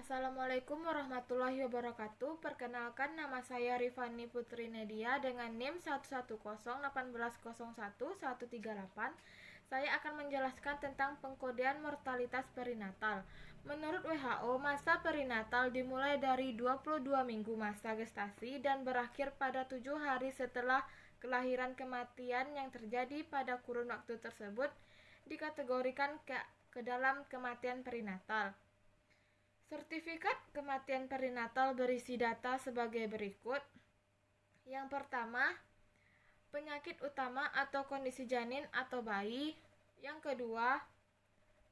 Assalamualaikum warahmatullahi wabarakatuh. Perkenalkan, nama saya Rifani Putri Nedia dengan NIM 11018011138. Saya akan menjelaskan tentang pengkodean mortalitas perinatal. Menurut WHO, masa perinatal dimulai dari 22 minggu masa gestasi dan berakhir pada 7 hari setelah kelahiran. Kematian yang terjadi pada kurun waktu tersebut dikategorikan ke dalam kematian perinatal. Sertifikat kematian perinatal berisi data sebagai berikut. Yang pertama, penyakit utama atau kondisi janin atau bayi. Yang kedua,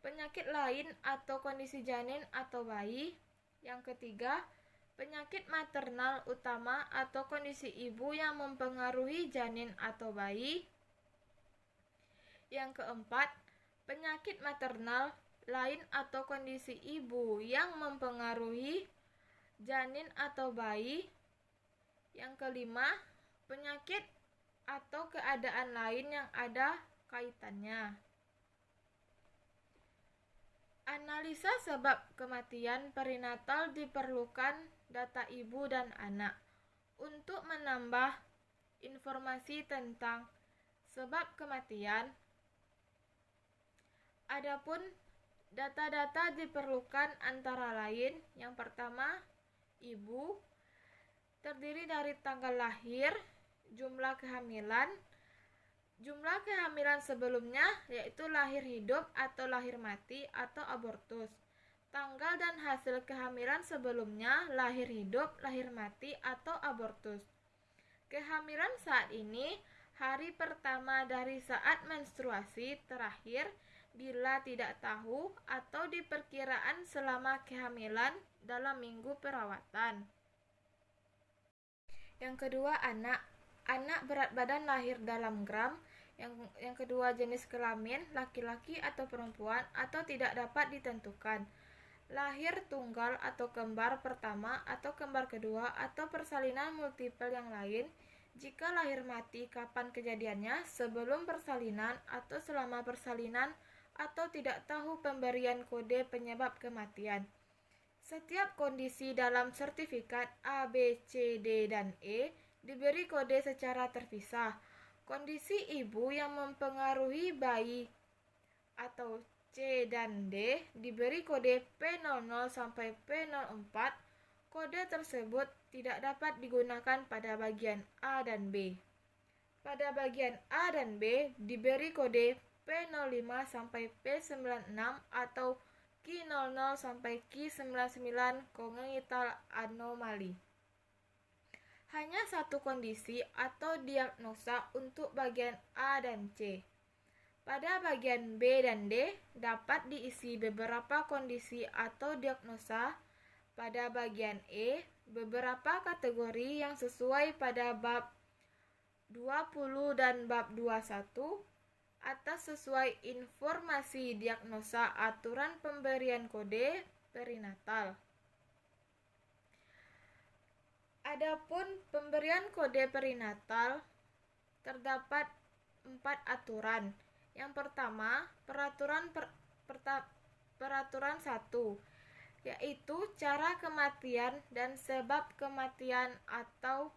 penyakit lain atau kondisi janin atau bayi. Yang ketiga, penyakit maternal utama atau kondisi ibu yang mempengaruhi janin atau bayi. Yang keempat, penyakit maternal lain atau kondisi ibu yang mempengaruhi janin atau bayi. Yang kelima, penyakit atau keadaan lain yang ada kaitannya. Analisa sebab kematian perinatal diperlukan data ibu dan anak untuk menambah informasi tentang sebab kematian. Adapun data-data diperlukan antara lain, yang pertama, ibu, terdiri dari tanggal lahir, jumlah kehamilan sebelumnya, yaitu lahir hidup atau lahir mati atau abortus, tanggal dan hasil kehamilan sebelumnya, lahir hidup, lahir mati atau abortus, kehamilan saat ini, hari pertama dari saat menstruasi terakhir, bila tidak tahu atau diperkiraan selama kehamilan dalam minggu perawatan. Yang kedua, anak berat badan lahir dalam gram. Yang kedua, jenis kelamin, laki-laki atau perempuan atau tidak dapat ditentukan. Lahir tunggal atau kembar pertama atau kembar kedua atau persalinan multiple yang lain. Jika lahir mati, kapan kejadiannya, sebelum persalinan atau selama persalinan, atau tidak tahu pemberian kode penyebab kematian. Setiap kondisi dalam sertifikat A, B, C, D, dan E diberi kode secara terpisah. Kondisi ibu yang mempengaruhi bayi atau C dan D diberi kode P00 sampai P04. Kode tersebut tidak dapat digunakan pada bagian A dan B. Pada bagian A dan B diberi kode P05 sampai P96 atau Q00 sampai Q99 congenital anomaly. Hanya satu kondisi atau diagnosa untuk bagian A dan C. Pada bagian B dan D dapat diisi beberapa kondisi atau diagnosa. Pada bagian E, beberapa kategori yang sesuai pada bab 20 dan bab 21 atas sesuai informasi diagnosa aturan pemberian kode perinatal. Adapun pemberian kode perinatal terdapat 4 aturan. Yang pertama, peraturan 1, yaitu cara kematian dan sebab kematian atau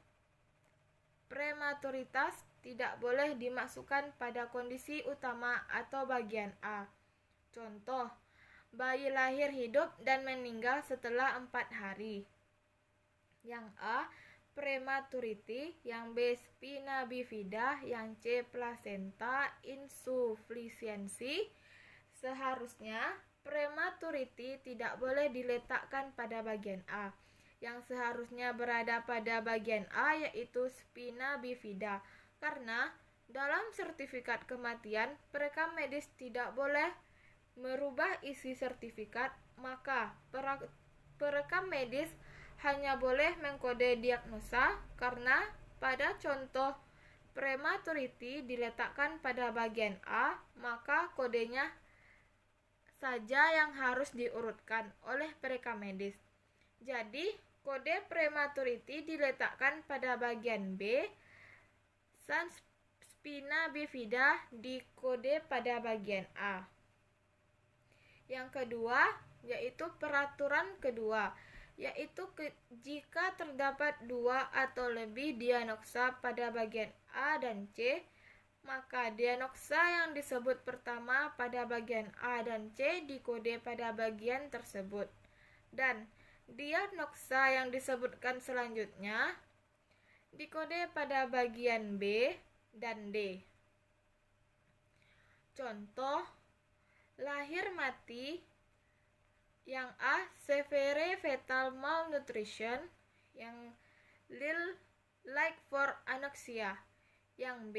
prematuritas tidak boleh dimasukkan pada kondisi utama atau bagian A. Contoh, bayi lahir hidup dan meninggal setelah 4 hari. Yang A, prematurity, yang B, spina bifida, yang C, placenta insufficiency. Seharusnya prematurity tidak boleh diletakkan pada bagian A. Yang seharusnya berada pada bagian A yaitu spina bifida. Karena dalam sertifikat kematian, perekam medis tidak boleh merubah isi sertifikat, maka perekam medis hanya boleh mengkode diagnosa. Karena pada contoh prematurity diletakkan pada bagian A, maka kodenya saja yang harus diurutkan oleh perekam medis. Jadi, kode prematurity diletakkan pada bagian B, spina bifida dikode pada bagian A. Yang kedua, yaitu peraturan kedua, yaitu jika terdapat 2 atau lebih dianoksa pada bagian A dan C, maka dianoksa yang disebut pertama pada bagian A dan C dikode pada bagian tersebut. Dan dianoksa yang disebutkan selanjutnya dikode pada bagian B dan D. Contoh, lahir mati. Yang A, severe fetal malnutrition. Yang lil like for anorexia. Yang B,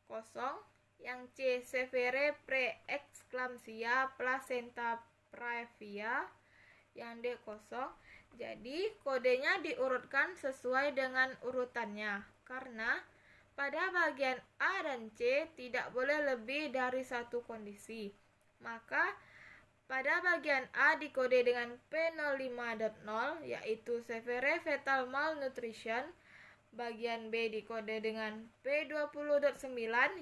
kosong. Yang C, severe preeclampsia placenta praevia. Yang D, kosong. Jadi kodenya diurutkan sesuai dengan urutannya, karena pada bagian A dan C tidak boleh lebih dari satu kondisi. Maka pada bagian A dikode dengan P05.0 yaitu severe fetal malnutrition. Bagian B dikode dengan P20.9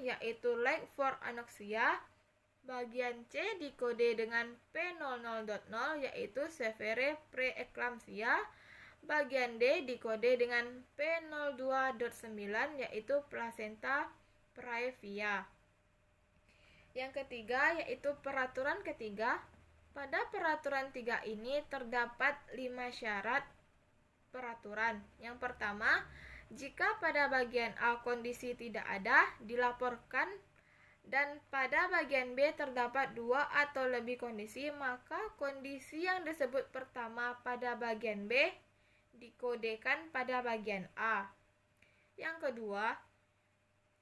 yaitu like for anorexia. Bagian C dikode dengan P00.0 yaitu severe preeclampsia. Bagian D dikode dengan P02.9 yaitu placenta praevia. Yang ketiga yaitu peraturan ketiga. Pada peraturan 3 ini terdapat 5 syarat peraturan. Yang pertama, jika pada bagian A kondisi tidak ada, dilaporkan, dan pada bagian B terdapat 2 atau lebih kondisi, maka kondisi yang disebut pertama pada bagian B dikodekan pada bagian A. Yang kedua,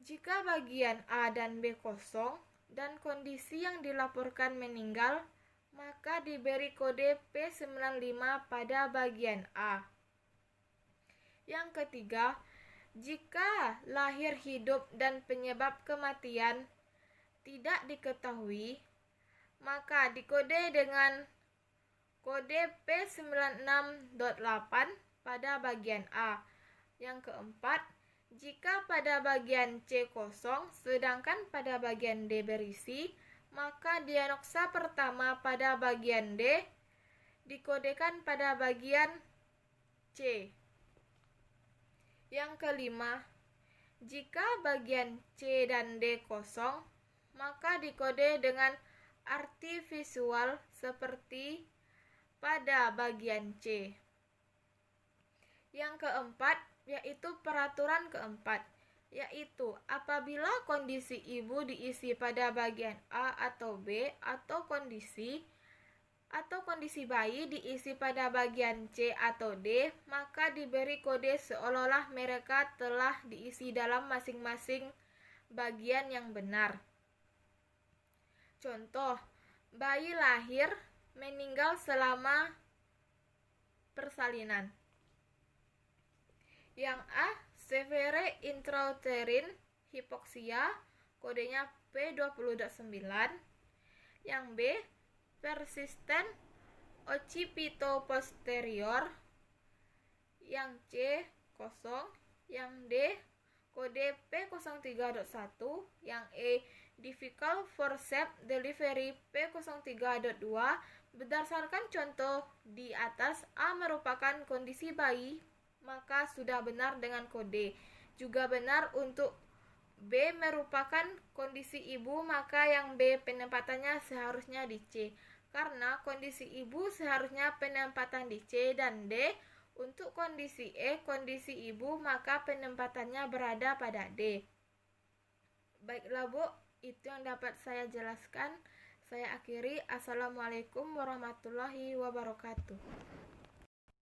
jika bagian A dan B kosong dan kondisi yang dilaporkan meninggal, maka diberi kode P95 pada bagian A. Yang ketiga, jika lahir hidup dan penyebab kematian tidak diketahui, maka dikode dengan kode P96.8 pada bagian A. Yang keempat, jika pada bagian C kosong, sedangkan pada bagian D berisi, maka dianoksa pertama pada bagian D dikodekan pada bagian C. Yang kelima, jika bagian C dan D kosong, maka dikode dengan arti visual seperti pada bagian C. Yang keempat, yaitu peraturan keempat, yaitu apabila kondisi ibu diisi pada bagian A atau B atau kondisi bayi diisi pada bagian C atau D, maka diberi kode seolah-olah mereka telah diisi dalam masing-masing bagian yang benar. Contoh, bayi lahir meninggal selama persalinan. Yang A, severe intrauterine hypoxia, kodenya P20.9. Yang B, persistent occipito posterior. Yang C, kosong. Yang D, kode P03.1. Yang E, difficult forceps delivery P03.2. Berdasarkan contoh di atas, A merupakan kondisi bayi, maka sudah benar dengan kode. Juga benar untuk B merupakan kondisi ibu, maka yang B penempatannya seharusnya di C. Karena kondisi ibu seharusnya penempatan di C, dan D untuk kondisi E, kondisi ibu, maka penempatannya berada pada D. Baiklah Bu, itu yang dapat saya jelaskan. Saya akhiri. Assalamualaikum warahmatullahi wabarakatuh.